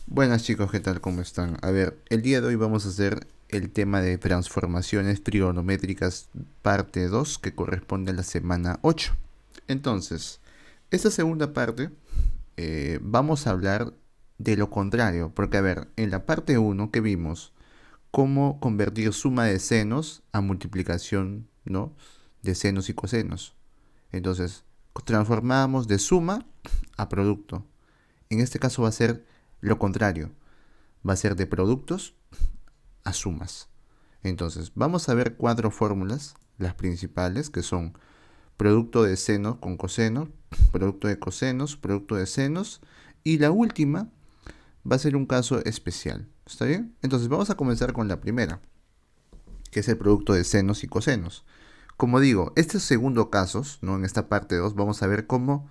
Buenas chicos, ¿qué tal? ¿Cómo están? A ver, el día de hoy vamos a hacer el tema de transformaciones trigonométricas parte 2 que corresponde a la semana 8. Entonces, esta segunda parte vamos a hablar de lo contrario, porque a ver, en la parte uno que vimos, cómo convertir suma de senos a multiplicación, ¿no? De senos y cosenos. Entonces, transformamos de suma a producto. En este caso va a ser lo contrario, va a ser de productos a sumas. Entonces, vamos a ver cuatro fórmulas, las principales, que son producto de seno con coseno, producto de cosenos, producto de senos, y la última va a ser un caso especial. ¿Está bien? Entonces, vamos a comenzar con la primera, que es el producto de senos y cosenos. Como digo, estos segundo casos, ¿no? En esta parte 2 vamos a ver cómo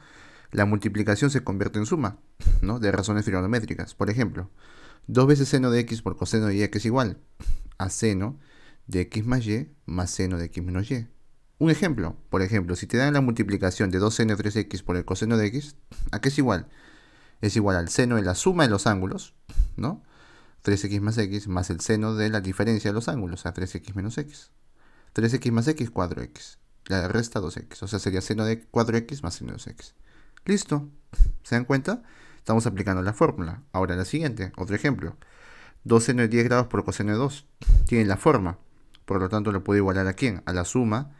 la multiplicación se convierte en suma, ¿no? De razones trigonométricas. Por ejemplo, 2 veces seno de x por coseno de y, que es igual a seno de x más seno de x menos y. Un ejemplo, por ejemplo, si te dan la multiplicación de 2 seno de 3x por el coseno de x, ¿a qué es igual? Es igual al seno de la suma de los ángulos, ¿no? 3x más el seno de la diferencia de los ángulos, a 3x menos x. 3x más x, 4x. La resta 2x, o sea, sería seno de 4x más seno de 2x. Listo. ¿Se dan cuenta? Estamos aplicando la fórmula. Ahora la siguiente, otro ejemplo. 2 seno de 10 grados por coseno de 2. Tienen la forma. Por lo tanto, lo puedo igualar a quién? A la suma,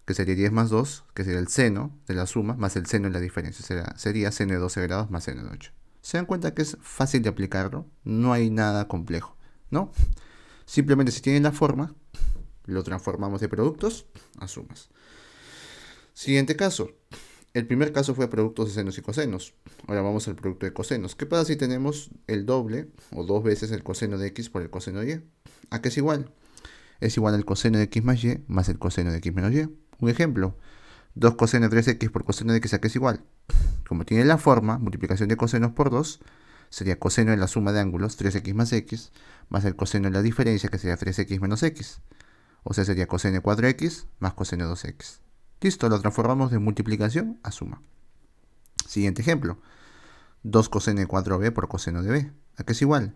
que sería 10 más 2, que sería el seno de la suma, más el seno de la diferencia. Sería seno de 12 grados más seno de 8. ¿Se dan cuenta que es fácil de aplicarlo? No hay nada complejo, ¿no? Simplemente si tienen la forma, lo transformamos de productos a sumas. Siguiente caso. El primer caso fue productos de senos y cosenos. Ahora vamos al producto de cosenos. ¿Qué pasa si tenemos el doble o dos veces el coseno de x por el coseno de y? ¿A qué es igual? Es igual al coseno de x más y más el coseno de x menos y. Un ejemplo, 2 coseno de 3x por coseno de x, ¿a qué es igual? Como tiene la forma, multiplicación de cosenos por 2, sería coseno de la suma de ángulos, 3x más el coseno de la diferencia, que sería 3x menos x. O sea, sería coseno de 4x más coseno de 2x. Listo, lo transformamos de multiplicación a suma. Siguiente ejemplo, 2 coseno de 4b por coseno de b. ¿A qué es igual?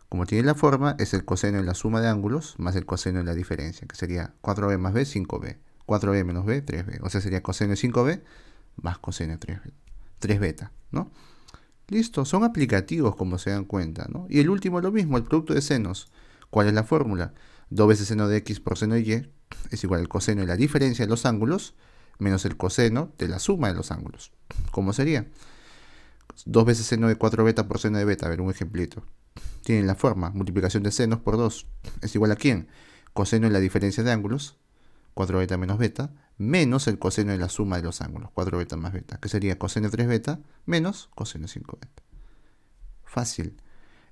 Como tiene la forma, es el coseno de la suma de ángulos más el coseno de la diferencia, que sería 4b más b, 5b. 4b menos b, 3b. O sea, sería coseno de 5b más coseno de 3b. 3 beta, ¿no? Listo, son aplicativos como se dan cuenta, ¿no? Y el último lo mismo, el producto de senos. ¿Cuál es la fórmula? 2 veces seno de x por seno de y es igual al coseno de la diferencia de los ángulos menos el coseno de la suma de los ángulos. ¿Cómo sería? 2 veces seno de 4 beta por seno de beta. A ver, un ejemplito. Tienen la forma, multiplicación de senos por 2. ¿Es igual a quién? Coseno de la diferencia de ángulos, 4 beta menos beta, menos el coseno de la suma de los ángulos, 4 beta más beta, que sería coseno de 3 beta menos coseno de 5 beta. Fácil.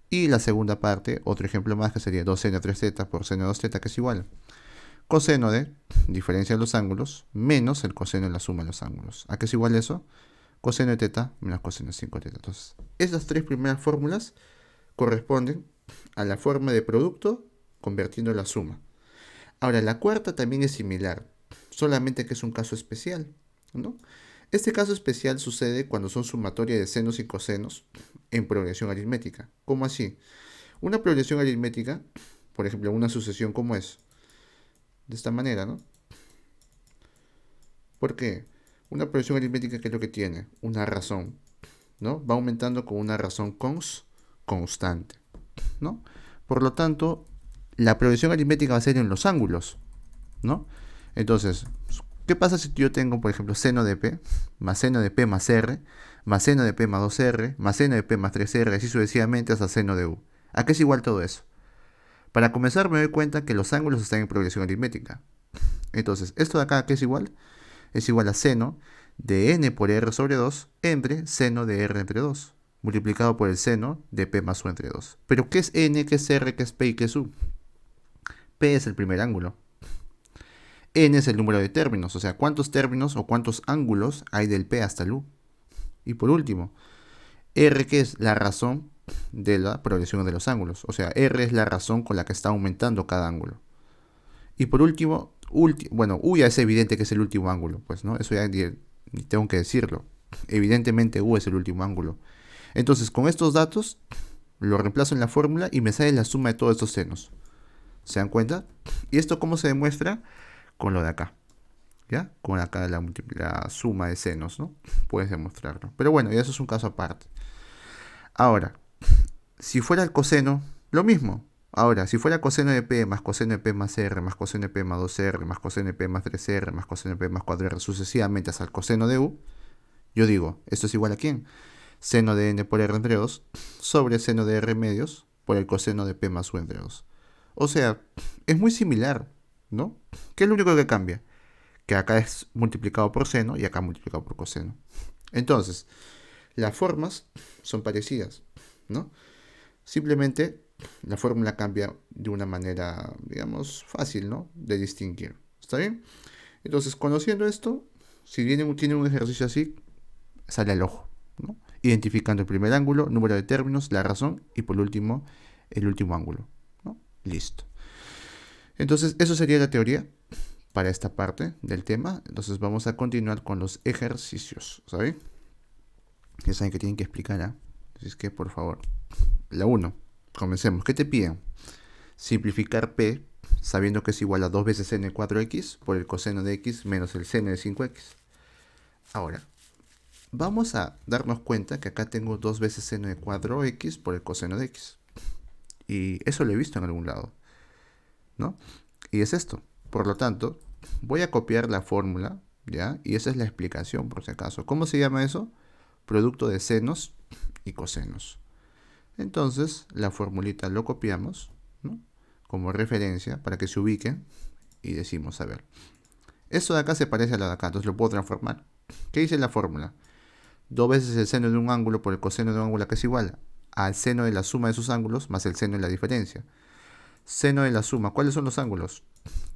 Y la segunda parte, otro ejemplo más, que sería 2 seno de 3 zeta por seno de 2 zeta, que es igual coseno de diferencia de los ángulos menos el coseno de la suma de los ángulos. ¿A qué es igual eso? Coseno de teta menos coseno de 5 teta. Entonces, esas tres primeras fórmulas corresponden a la forma de producto convirtiendo la suma. Ahora, la cuarta también es similar, solamente que es un caso especial, ¿no? Este caso especial sucede cuando son sumatoria de senos y cosenos en progresión aritmética. ¿Cómo así? Una progresión aritmética, por ejemplo, una sucesión como es, de esta manera, ¿no? ¿Por qué? Una progresión aritmética, ¿qué es lo que tiene? Una razón, ¿no? Va aumentando con una razón constante, ¿no? Por lo tanto, la progresión aritmética va a ser en los ángulos, ¿no? Entonces, ¿qué pasa si yo tengo, por ejemplo, seno de p más seno de p más r, más seno de p más 2r, más seno de p más 3r, así sucesivamente hasta seno de u? ¿A qué es igual todo eso? Para comenzar me doy cuenta que los ángulos están en progresión aritmética. Entonces, esto de acá, ¿a qué es igual? Es igual a seno de n por r sobre 2 entre seno de r entre 2, multiplicado por el seno de p más u entre 2. Pero ¿qué es n, qué es r, qué es p y qué es u? P es el primer ángulo. N es el número de términos, o sea, cuántos términos o cuántos ángulos hay del P hasta el U. Y por último, R, que es la razón de la progresión de los ángulos. O sea, R es la razón con la que está aumentando cada ángulo. Y por último, bueno, U ya es evidente que es el último ángulo, pues, ¿no? Eso ya ni tengo que decirlo. Evidentemente U es el último ángulo. Entonces, con estos datos, Lo reemplazo en la fórmula y me sale la suma de todos estos senos. ¿Se dan cuenta? ¿Y esto cómo se demuestra? Con lo de acá. ¿Ya? Con acá la suma de senos, ¿no? Puedes demostrarlo. Pero bueno, ya eso es un caso aparte. Ahora, si fuera el coseno, lo mismo. Ahora, si fuera coseno de P más coseno de P más R más coseno de P más 2R más coseno de P más 3R más coseno de P más 4R sucesivamente hasta el coseno de U, yo digo, ¿esto es igual a quién? Seno de N por R entre 2 sobre seno de R medios por el coseno de P más U entre 2. O sea, es muy similar, ¿no? ¿Qué es lo único que cambia? Que acá es multiplicado por seno y acá multiplicado por coseno. Entonces, las formas son parecidas, ¿no? Simplemente la fórmula cambia de una manera, digamos, fácil, ¿no? De distinguir. ¿Está bien? Entonces, conociendo esto, si tiene un ejercicio así, sale al ojo, ¿no? Identificando el primer ángulo, número de términos, la razón y por último, el último ángulo, ¿no? Listo. Entonces, eso sería la teoría para esta parte del tema. Entonces, vamos a continuar con los ejercicios, ¿saben? Ya saben que tienen que explicar, ¿eh? Así es que, por favor, la 1. Comencemos. ¿Qué te piden? Simplificar P sabiendo que es igual a 2 veces n de 4x por el coseno de x menos el seno de 5x. Ahora, vamos a darnos cuenta que acá tengo 2 veces seno de 4x por el coseno de x. Y eso lo he visto en algún lado, ¿no? Y es esto. Por lo tanto, voy a copiar la fórmula, ¿ya? Y esa es la explicación, por si acaso. ¿Cómo se llama eso? Producto de senos y cosenos. Entonces, la formulita lo copiamos, ¿no? Como referencia para que se ubique y decimos, a ver, esto de acá se parece a lo de acá, entonces lo puedo transformar. ¿Qué dice la fórmula? 2 veces el seno de un ángulo por el coseno de un ángulo que es igual al seno de la suma de sus ángulos más el seno de la diferencia. Seno de la suma, ¿cuáles son los ángulos?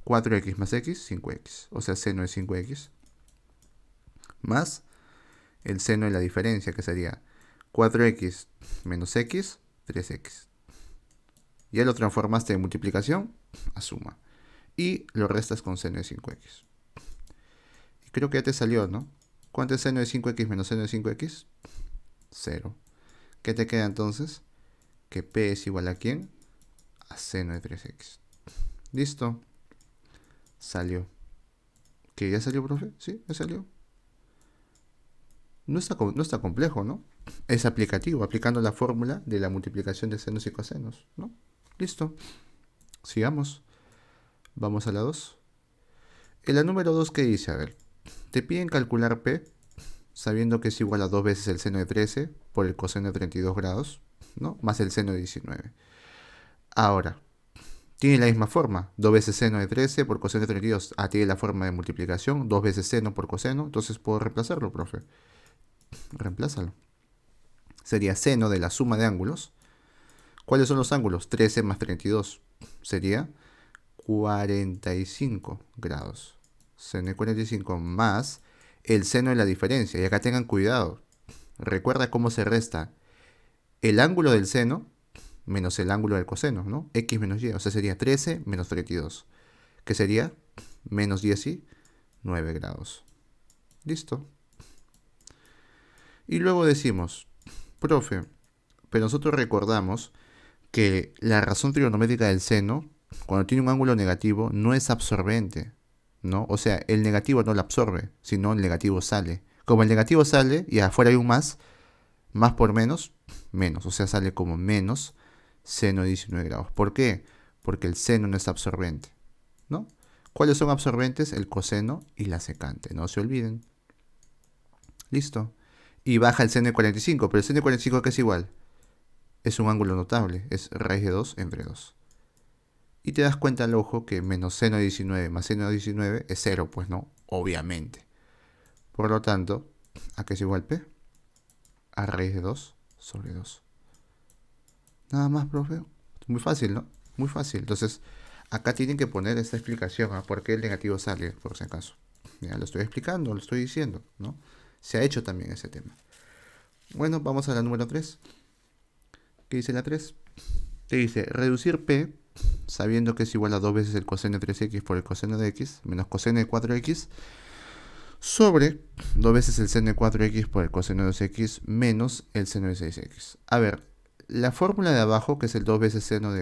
4x más x, 5x, o sea, seno de 5x, más el seno de la diferencia, que sería 4x menos x, 3x. Ya lo transformaste de multiplicación a suma. Y lo restas con seno de 5x. Y creo que ya te salió, ¿no? ¿Cuánto es seno de 5x menos seno de 5x? 0. ¿Qué te queda entonces? Que p es igual a ¿quién? A seno de 3x. ¿Listo? Salió. ¿Qué ya salió, profe? Sí, ya salió. No está complejo, ¿no? Es aplicativo, aplicando la fórmula de la multiplicación de senos y cosenos, ¿no? Listo. Sigamos. Vamos a la 2. En la número 2, ¿qué dice? A ver, te piden calcular P sabiendo que es igual a 2 veces el seno de 13 por el coseno de 32 grados, ¿no? Más el seno de 19. Ahora, tiene la misma forma. 2 veces seno de 13 por coseno de 32. Ah, tiene la forma de multiplicación. 2 veces seno por coseno. Entonces puedo reemplazarlo, profe. Reemplázalo. Sería seno de la suma de ángulos. ¿Cuáles son los ángulos? 13 más 32. Sería 45 grados. Seno de 45 más el seno de la diferencia. Y acá tengan cuidado. Recuerda cómo se resta el ángulo del seno menos el ángulo del coseno, ¿no? X menos Y. O sea, sería 13 menos 32. Que sería menos 19 grados. Listo. Y luego decimos, profe, pero nosotros recordamos que la razón trigonométrica del seno, cuando tiene un ángulo negativo, no es absorbente, ¿no? O sea, el negativo no lo absorbe, sino el negativo sale. Como el negativo sale y afuera hay un más por menos, menos. O sea, sale como menos seno de 19 grados. ¿Por qué? Porque el seno no es absorbente, ¿no? ¿Cuáles son absorbentes? El coseno y la secante, no se olviden. Listo. Y baja el seno de 45, pero el seno de 45 ¿qué es igual? Es un ángulo notable, es raíz de 2 entre 2. Y te das cuenta al ojo que menos seno de 19 más seno de 19 es 0, pues no, obviamente. Por lo tanto, ¿a qué es igual P? A raíz de 2 sobre 2. Nada más, profe. Muy fácil, ¿no? Muy fácil. Entonces, acá tienen que poner esta explicación a por qué el negativo sale, por si acaso. Ya lo estoy explicando, lo estoy diciendo, ¿no? Se ha hecho también ese tema. Bueno, vamos a la número 3. ¿Qué dice la 3? Te dice, reducir P, sabiendo que es igual a 2 veces el coseno de 3x por el coseno de x, menos coseno de 4x, sobre 2 veces el seno de 4x por el coseno de 2x, menos el seno de 6x. A ver, la fórmula de abajo, que es el 2 veces seno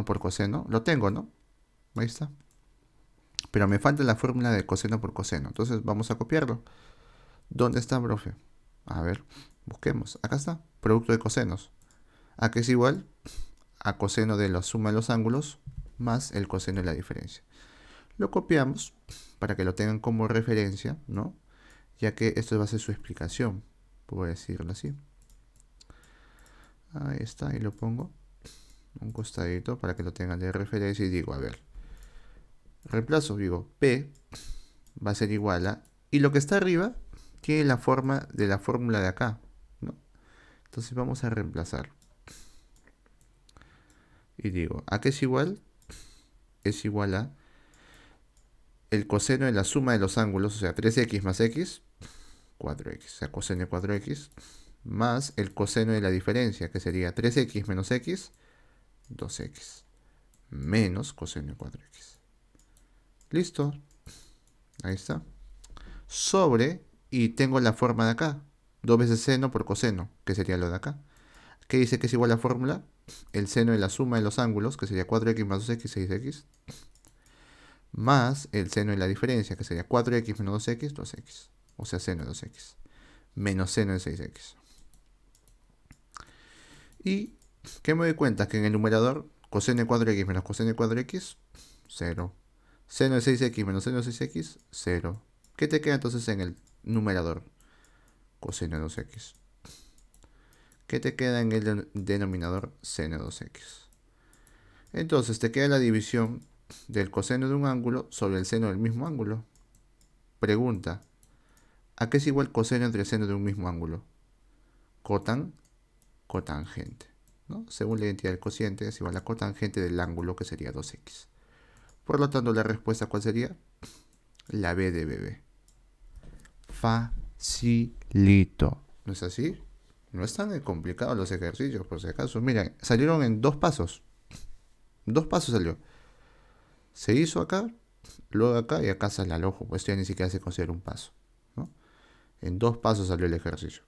por coseno, lo tengo, ¿no? Ahí está. Pero me falta la fórmula de coseno por coseno. Entonces vamos a copiarlo. ¿Dónde está, profe? A ver, busquemos. Acá está, producto de cosenos. ¿A qué es igual? A coseno de la suma de los ángulos más el coseno de la diferencia. Lo copiamos para que lo tengan como referencia, ¿no? Ya que esto va a ser su explicación, puedo decirlo así. Ahí está, y lo pongo un costadito para que lo tengan de referencia y digo, a ver, reemplazo, digo, P va a ser igual a, y lo que está arriba tiene la forma de la fórmula de acá, ¿no? Entonces vamos a reemplazar. Y digo, ¿a qué es igual? Es igual a el coseno de la suma de los ángulos, o sea, 3x más x, 4x, o sea, coseno de 4x, más el coseno de la diferencia, que sería 3x menos x, 2x, menos coseno de 4x. Listo, ahí está. Sobre, y tengo la forma de acá, 2 veces seno por coseno, que sería lo de acá. ¿Qué dice que es igual a la fórmula? El seno de la suma de los ángulos, que sería 4x más 2x, 6x, más el seno de la diferencia, que sería 4x menos 2x, 2x. O sea, seno de 2x, menos seno de 6x. Y que me doy cuenta que en el numerador, coseno de 4x menos coseno de 4x, 0. Seno de 6x menos seno de 6x, 0. ¿Qué te queda entonces en el numerador? Coseno de 2x. ¿Qué te queda en el denominador? Seno de 2x. Entonces te queda la división del coseno de un ángulo sobre el seno del mismo ángulo. Pregunta, ¿a qué es igual coseno entre seno de un mismo ángulo? Cotangente, ¿no? Según la identidad del cociente es igual a cotangente del ángulo, que sería 2x. Por lo tanto, la respuesta, ¿cuál sería? La B de bebé. Facilito. ¿No es así? No es tan complicado los ejercicios, por si acaso. Miren, salieron en 2 pasos. 2 pasos salió. Se hizo acá, luego acá y acá sale al ojo. Pues esto ya ni siquiera se considera un paso, ¿no? En 2 pasos salió el ejercicio.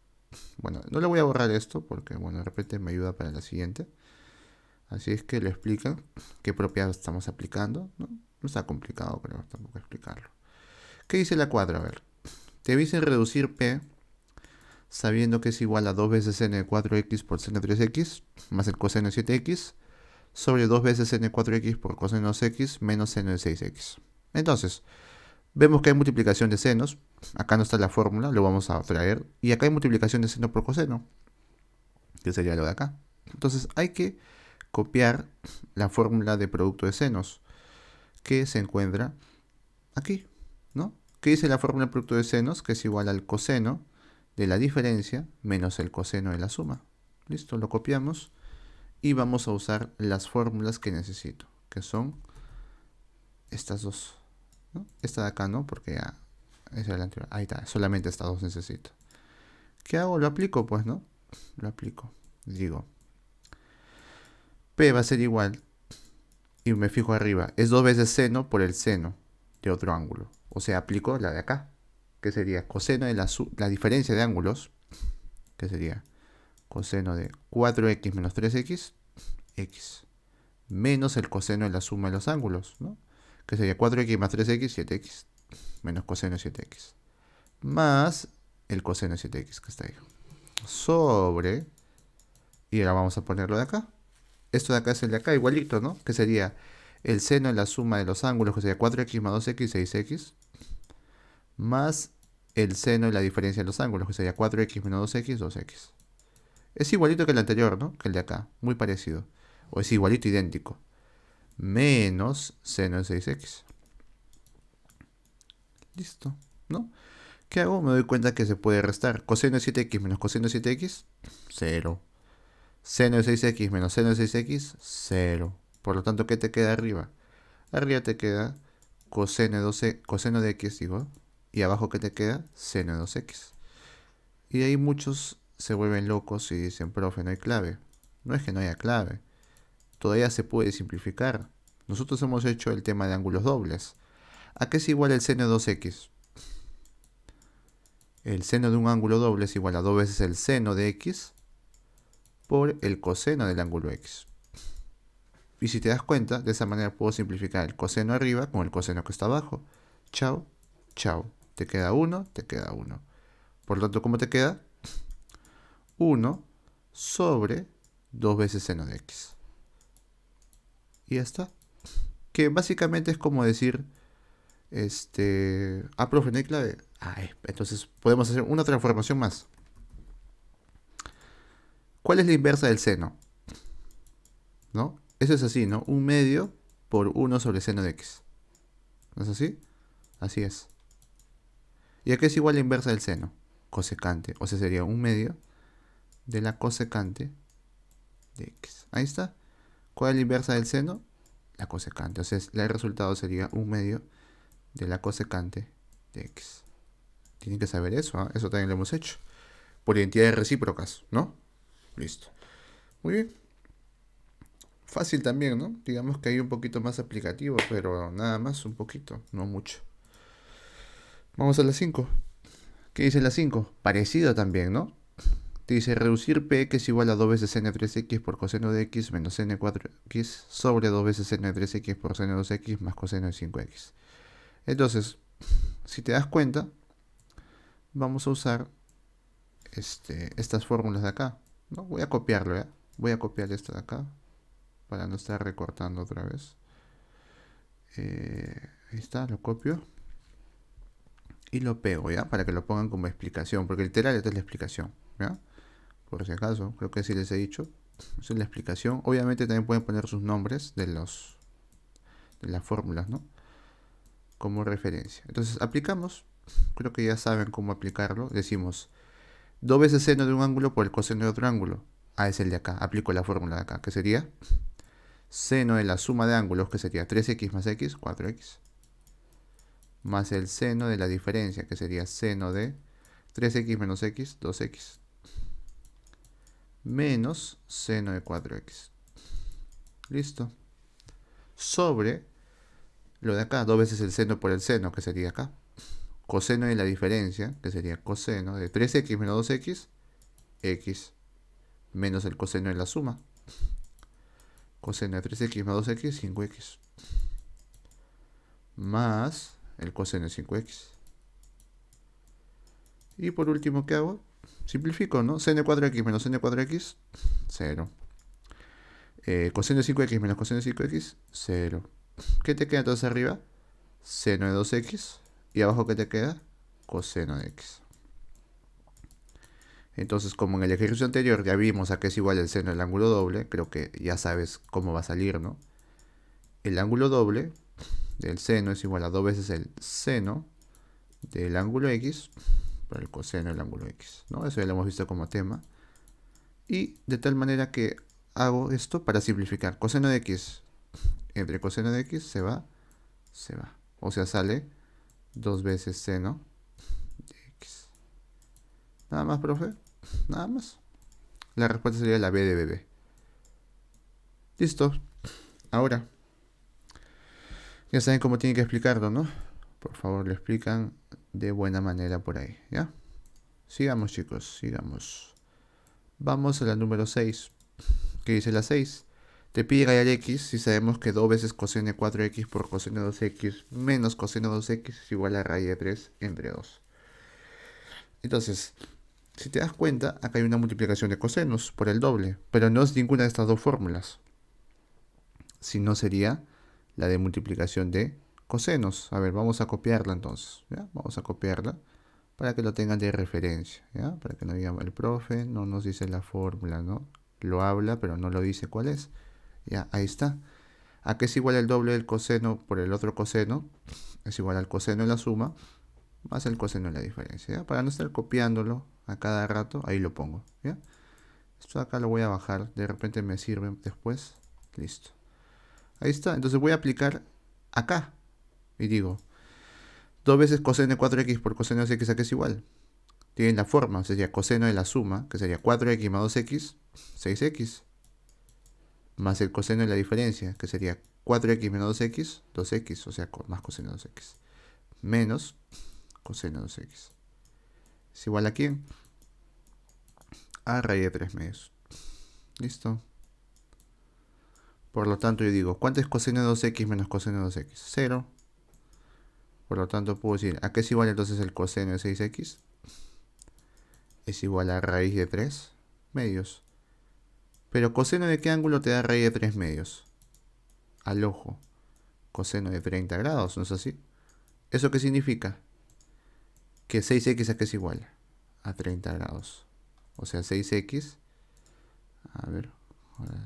Bueno, no le voy a borrar esto porque, bueno, de repente me ayuda para la siguiente. Así es que le explican qué propiedad estamos aplicando, ¿no? No está complicado, pero tampoco explicarlo. ¿Qué dice la cuadra? A ver, te dicen reducir P sabiendo que es igual a 2 veces seno de 4x por seno de 3x más el coseno de 7x sobre 2 veces seno de 4x por coseno de 2x menos seno de 6x. Entonces, vemos que hay multiplicación de senos. Acá no está la fórmula, lo vamos a traer. Y acá hay multiplicación de seno por coseno, que sería lo de acá. Entonces hay que copiar la fórmula de producto de senos, que se encuentra aquí, ¿no? ¿Qué dice la fórmula de producto de senos? Que es igual al coseno de la diferencia menos el coseno de la suma. Listo, lo copiamos y vamos a usar las fórmulas que necesito, que son estas dos, ¿no? Esta de acá no, porque ya esa es la anterior. Ahí está, solamente estas dos necesito. ¿Qué hago? Lo aplico, pues, ¿no? Lo aplico. Digo, P va a ser igual, y me fijo arriba, es 2 veces seno por el seno de otro ángulo. O sea, aplico la de acá, que sería coseno de la diferencia de ángulos, que sería coseno de 4x menos 3x, x, menos el coseno de la suma de los ángulos, ¿no? Que sería 4x más 3x, 7x, menos coseno de 7x, más el coseno de 7x, que está ahí, sobre, y ahora vamos a ponerlo de acá. Esto de acá es el de acá, igualito, ¿no? Que sería el seno de la suma de los ángulos, que sería 4x más 2x, 6x, más el seno de la diferencia de los ángulos, que sería 4x menos 2x, 2x. Es igualito que el anterior, ¿no? Que el de acá, muy parecido. O es igualito, idéntico. Menos seno de 6x. Listo, ¿no? ¿Qué hago? Me doy cuenta que se puede restar. Coseno de 7x menos coseno de 7x, 0. Seno de 6x menos seno de 6x, 0. Por lo tanto, ¿qué te queda arriba? Arriba te queda coseno de, coseno de x, digo. Y abajo, ¿qué te queda? Seno de 2x. Y de ahí muchos se vuelven locos y dicen, profe, no hay clave. No es que no haya clave. Todavía se puede simplificar. Nosotros hemos hecho el tema de ángulos dobles. ¿A qué es igual el seno de 2x? El seno de un ángulo doble es igual a 2 veces el seno de x por el coseno del ángulo X. Y si te das cuenta, de esa manera puedo simplificar el coseno arriba con el coseno que está abajo. Chao, chao. Te queda 1, te queda 1. Por lo tanto, ¿cómo te queda? 1 sobre 2 veces seno de X. Y ya está. Que básicamente es como decir, profe, no hay clave. Entonces podemos hacer una transformación más. ¿Cuál es la inversa del seno? ¿No? Eso es así, ¿no? 1/2 por 1 sobre seno de X. ¿No es así? Así es. ¿Y a qué es igual la inversa del seno? Cosecante. O sea, sería 1/2 de la cosecante de X. Ahí está. ¿Cuál es la inversa del seno? La cosecante. O sea, el resultado sería 1/2 de la cosecante de X. Tienen que saber eso, ¿eh? Eso también lo hemos hecho. Por identidades recíprocas, ¿no? Listo. Muy bien. Fácil también, ¿no? Digamos que hay un poquito más aplicativo, pero nada más, un poquito, no mucho. Vamos a la 5. ¿Qué dice la 5? Parecido también, ¿no? Te dice reducir p que es igual a 2 veces n 3x por coseno de x menos n 4x sobre 2 veces n 3x por seno de 2x más coseno de 5x. Entonces, si te das cuenta, vamos a usar estas fórmulas de acá, ¿no? Voy a copiarlo, ¿ya? Voy a copiar esto de acá para no estar recortando otra vez. Ahí está, lo copio y lo pego, ¿ya? Para que lo pongan como explicación, porque literal esta es la explicación, ¿ya? Por si acaso, creo que sí les he dicho. Esa es la explicación. Obviamente también pueden poner sus nombres de las fórmulas, ¿no? Como referencia. Entonces aplicamos. Creo que ya saben cómo aplicarlo. Decimos 2 veces seno de un ángulo por el coseno de otro ángulo. Es el de acá. Aplico la fórmula de acá, que sería seno de la suma de ángulos, que sería 3x más x, 4x, más el seno de la diferencia, que sería seno de 3x menos x, 2x, menos seno de 4x. Listo. Sobre lo de acá, 2 veces el seno por el seno, que sería acá. Coseno de la diferencia, que sería coseno de 3x menos 2x, x, menos el coseno de la suma. Coseno de 3x más 2x, 5x. Más el coseno de 5x. Y por último, ¿qué hago? Simplifico, ¿no? Seno de 4x menos seno de 4x, 0. Coseno de 5x menos coseno de 5x, 0. ¿Qué te queda entonces arriba? Seno de 2x. Y abajo, ¿qué te queda? Coseno de x. Entonces, como en el ejercicio anterior ya vimos a qué es igual el seno del ángulo doble, creo que ya sabes cómo va a salir, ¿no? El ángulo doble del seno es igual a 2 veces el seno del ángulo x por el coseno del ángulo x, ¿no? Eso ya lo hemos visto como tema. Y de tal manera que hago esto para simplificar. Coseno de x entre coseno de x se va. O sea, sale 2 veces seno de x. Nada más, profe. Nada más. La respuesta sería la b de bebé. Listo. Ahora, ya saben cómo tienen que explicarlo, ¿no? Por favor, lo explican de buena manera por ahí, ¿ya? Sigamos, chicos, sigamos. Vamos a la número 6. ¿Qué dice la 6? Te pide hallar x si sabemos que 2 veces coseno de 4x por coseno de 2x menos coseno de 2x es igual a raíz de 3 entre 2. Entonces, si te das cuenta, acá hay una multiplicación de cosenos por el doble, pero no es ninguna de estas dos fórmulas, sino sería la de multiplicación de cosenos. A ver, vamos a copiarla entonces, ¿ya? Vamos a copiarla para que lo tengan de referencia, ¿ya? Para que no digan, el profe no nos dice la fórmula, ¿no? Lo habla, pero no lo dice cuál es. Ya, ahí está. ¿A qué es igual el doble del coseno por el otro coseno? Es igual al coseno de la suma más el coseno de la diferencia, ¿ya? Para no estar copiándolo a cada rato, ahí lo pongo, ¿ya? Esto acá lo voy a bajar, de repente me sirve después. Listo. Ahí está, entonces voy a aplicar acá. Y digo, 2 veces coseno de 4x por coseno de x, ¿a qué es igual? Tienen la forma, sería coseno de la suma, que sería 4x más 2x, 6x. Más el coseno de la diferencia, que sería 4x menos 2x, 2x, o sea, más coseno de 2x. Menos coseno de 2x. ¿Es igual a quién? A raíz de 3 medios. Listo. Por lo tanto, yo digo, ¿cuánto es coseno de 2x menos coseno de 2x? 0. Por lo tanto, puedo decir, ¿a qué es igual entonces el coseno de 6x? Es igual a raíz de 3 medios. Pero ¿coseno de qué ángulo te da raíz de 3 medios? Al ojo. Coseno de 30 grados, ¿no es así? ¿Eso qué significa? Que 6x a qué es igual? A 30 grados. O sea, 6x... A ver,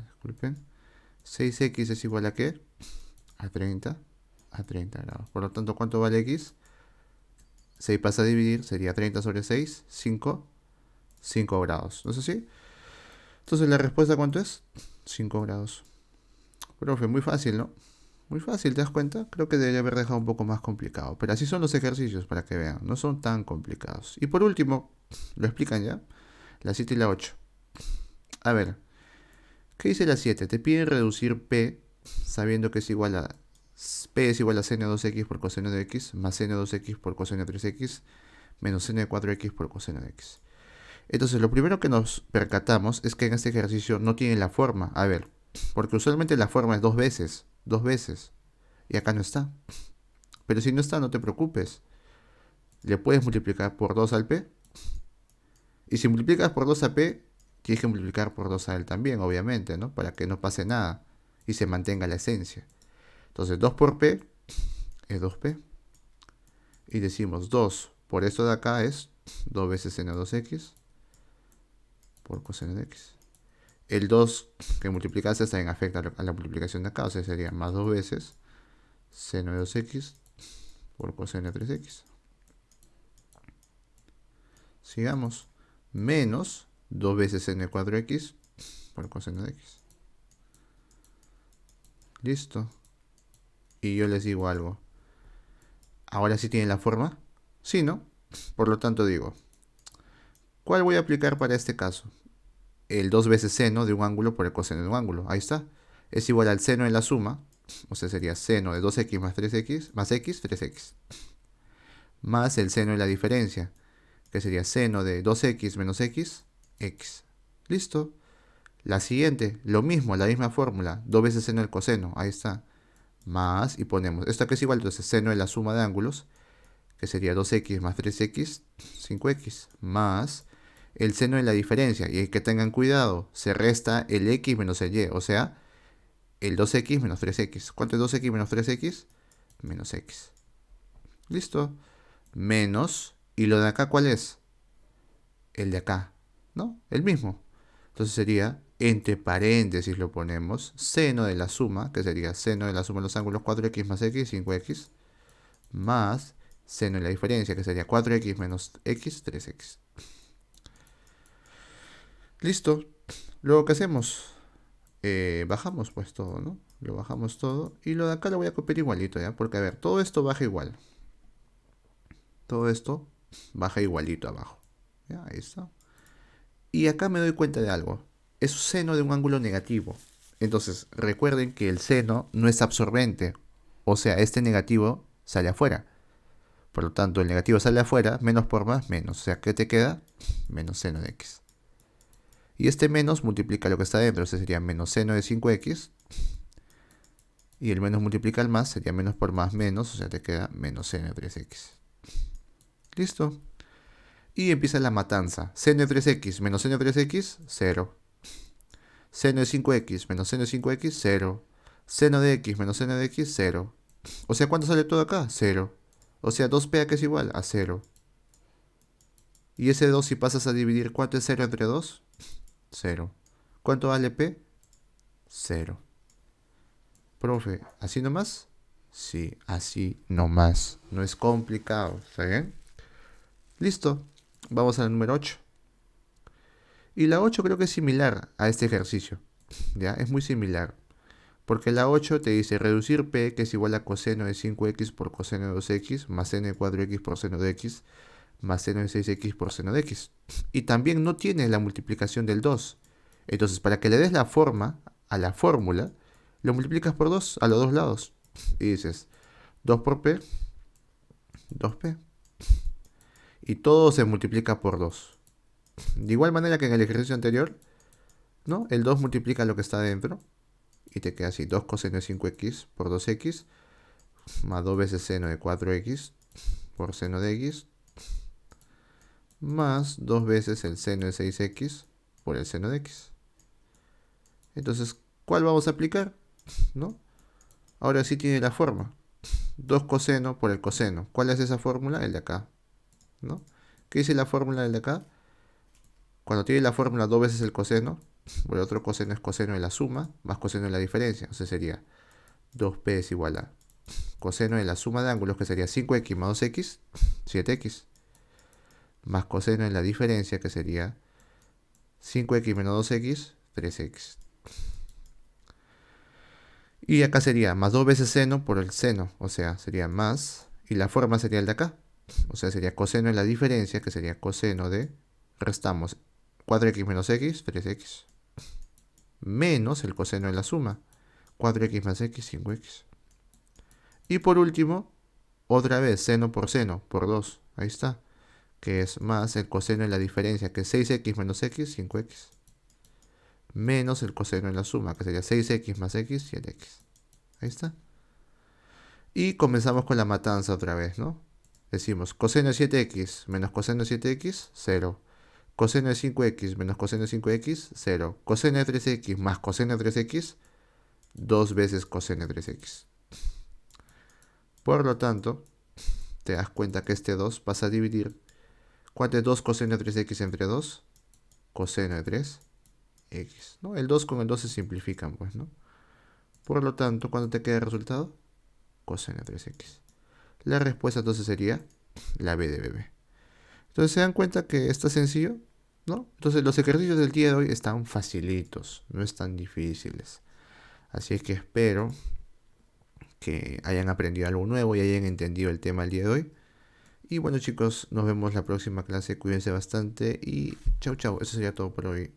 disculpen. 6x es igual a qué? A 30 grados. Por lo tanto, ¿cuánto vale x? 6 pasa a dividir, sería 30 sobre 6, 5 grados. ¿No es así? Entonces, ¿la respuesta cuánto es? 5 grados. Profe, muy fácil, ¿no? Muy fácil, ¿te das cuenta? Creo que debería haber dejado un poco más complicado. Pero así son los ejercicios, para que vean. No son tan complicados. Y por último, lo explican ya. La 7 y la 8. A ver, ¿qué dice la 7? Te piden reducir P sabiendo que es igual a... P es igual a seno de 2x por coseno de x más seno de 2x por coseno de 3x menos seno de 4x por coseno de x. Entonces, lo primero que nos percatamos es que en este ejercicio no tiene la forma. A ver, porque usualmente la forma es dos veces. Y acá no está. Pero si no está, no te preocupes. Le puedes multiplicar por 2 al P. Y si multiplicas por 2 a P, tienes que multiplicar por 2 a él también, obviamente, ¿no? Para que no pase nada y se mantenga la esencia. Entonces, 2 por P es 2P. Y decimos 2 por esto de acá es 2 veces seno de 2x por coseno de x. El 2 que multiplicaste también afecta a la multiplicación de acá, o sea, sería más 2 veces seno de 2x por coseno de 3x. Sigamos. Menos 2 veces seno de 4x por coseno de x. Listo. Y yo les digo algo. ¿Ahora sí tiene la forma? Sí, ¿no? Por lo tanto digo, ¿cuál voy a aplicar para este caso? El 2 veces seno de un ángulo por el coseno de un ángulo. Ahí está. Es igual al seno en la suma. O sea, sería seno de 2x más 3x más x, 3x. Más el seno de la diferencia, que sería seno de 2x menos x, x. Listo. La siguiente, lo mismo, la misma fórmula. 2 veces seno del coseno. Ahí está. Más, y ponemos, esto que es igual, entonces seno de la suma de ángulos, que sería 2x más 3x, 5x, más el seno de la diferencia. Y que tengan cuidado, se resta el x menos el y, o sea, el 2x menos 3x. ¿Cuánto es 2x menos 3x? Menos x. Listo. Menos, y lo de acá, ¿cuál es? El de acá, ¿no? El mismo. Entonces sería, entre paréntesis lo ponemos, seno de la suma, que sería seno de la suma de los ángulos 4x más x, 5x, más seno de la diferencia, que sería 4x menos x, 3x. Listo. Luego, ¿qué hacemos? Bajamos pues todo, ¿no? Lo bajamos todo. Y lo de acá lo voy a copiar igualito, ¿ya? Porque, a ver, todo esto baja igual. Todo esto baja igualito abajo. ¿Ya? Ahí está. Y acá me doy cuenta de algo. Es seno de un ángulo negativo. Entonces, recuerden que el seno no es absorbente. O sea, este negativo sale afuera. Por lo tanto, el negativo sale afuera, menos por más, menos. O sea, ¿qué te queda? Menos seno de x. Y este menos multiplica lo que está dentro. O sea, sería menos seno de 5x. Y el menos multiplica el más, sería menos por más, menos. O sea, te queda menos seno de 3x. ¿Listo? Y empieza la matanza. Seno de 3x menos seno de 3x, 0. Seno de 5x menos seno de 5x, 0. Seno de x menos seno de x, 0. O sea, ¿cuánto sale todo acá? 0. O sea, 2p acá es igual a 0. Y ese 2 si pasas a dividir, ¿cuánto es 0 entre 2? 0. ¿Cuánto vale p? 0. Profe, ¿así nomás? Sí, así nomás. No es complicado, ¿está bien? Listo. Vamos al número 8. Y la 8 creo que es similar a este ejercicio. ¿Ya? Es muy similar. Porque la 8 te dice reducir p, que es igual a coseno de 5x por coseno de 2x, más seno de 4x por seno de x, más seno de 6x por seno de x. Y también no tiene la multiplicación del 2. Entonces, para que le des la forma a la fórmula, lo multiplicas por 2 a los dos lados. Y dices 2 por p, 2p. Y todo se multiplica por 2. De igual manera que en el ejercicio anterior, ¿no? El 2 multiplica lo que está dentro y te queda así, 2 coseno de 5x por 2x más 2 veces seno de 4x por seno de x más 2 veces el seno de 6x por el seno de x. Entonces, ¿cuál vamos a aplicar? ¿No? Ahora sí tiene la forma. 2 coseno por el coseno. ¿Cuál es esa fórmula? El de acá. ¿No? ¿Qué dice la fórmula del de acá? Cuando tiene la fórmula 2 veces el coseno, por el otro coseno es coseno de la suma, más coseno de la diferencia. O sea, sería 2p es igual a coseno de la suma de ángulos, que sería 5x más 2x, 7x. Más coseno de la diferencia, que sería 5x menos 2x, 3x. Y acá sería más 2 veces seno por el seno, o sea, sería más, y la forma sería el de acá. O sea, sería coseno de la diferencia, que sería coseno de, restamos 4x menos x, 3x. Menos el coseno de la suma, 4x más x, 5x. Y por último, otra vez, seno por 2, ahí está. Que es más el coseno de la diferencia, que es 6x menos x, 5x. Menos el coseno de la suma, que sería 6x más x, 7x. Ahí está. Y comenzamos con la matanza otra vez, ¿no? Decimos coseno de 7x menos coseno de 7x, 0. Coseno de 5x menos coseno de 5x, 0. Coseno de 3x más coseno de 3x, 2 veces coseno de 3x. Por lo tanto, te das cuenta que este 2 pasa a dividir. ¿Cuánto es 2 coseno de 3x entre 2? Coseno de 3x, ¿no? El 2 con el 2 se simplifican, pues, ¿no? Por lo tanto, ¿cuánto te queda el resultado? Coseno de 3x. La respuesta entonces sería la B de bebé. Entonces se dan cuenta que está sencillo, ¿no? Entonces los ejercicios del día de hoy están facilitos, no están difíciles. Así es que espero que hayan aprendido algo nuevo y hayan entendido el tema el día de hoy. Y bueno chicos, nos vemos la próxima clase, cuídense bastante y chau chau, eso sería todo por hoy.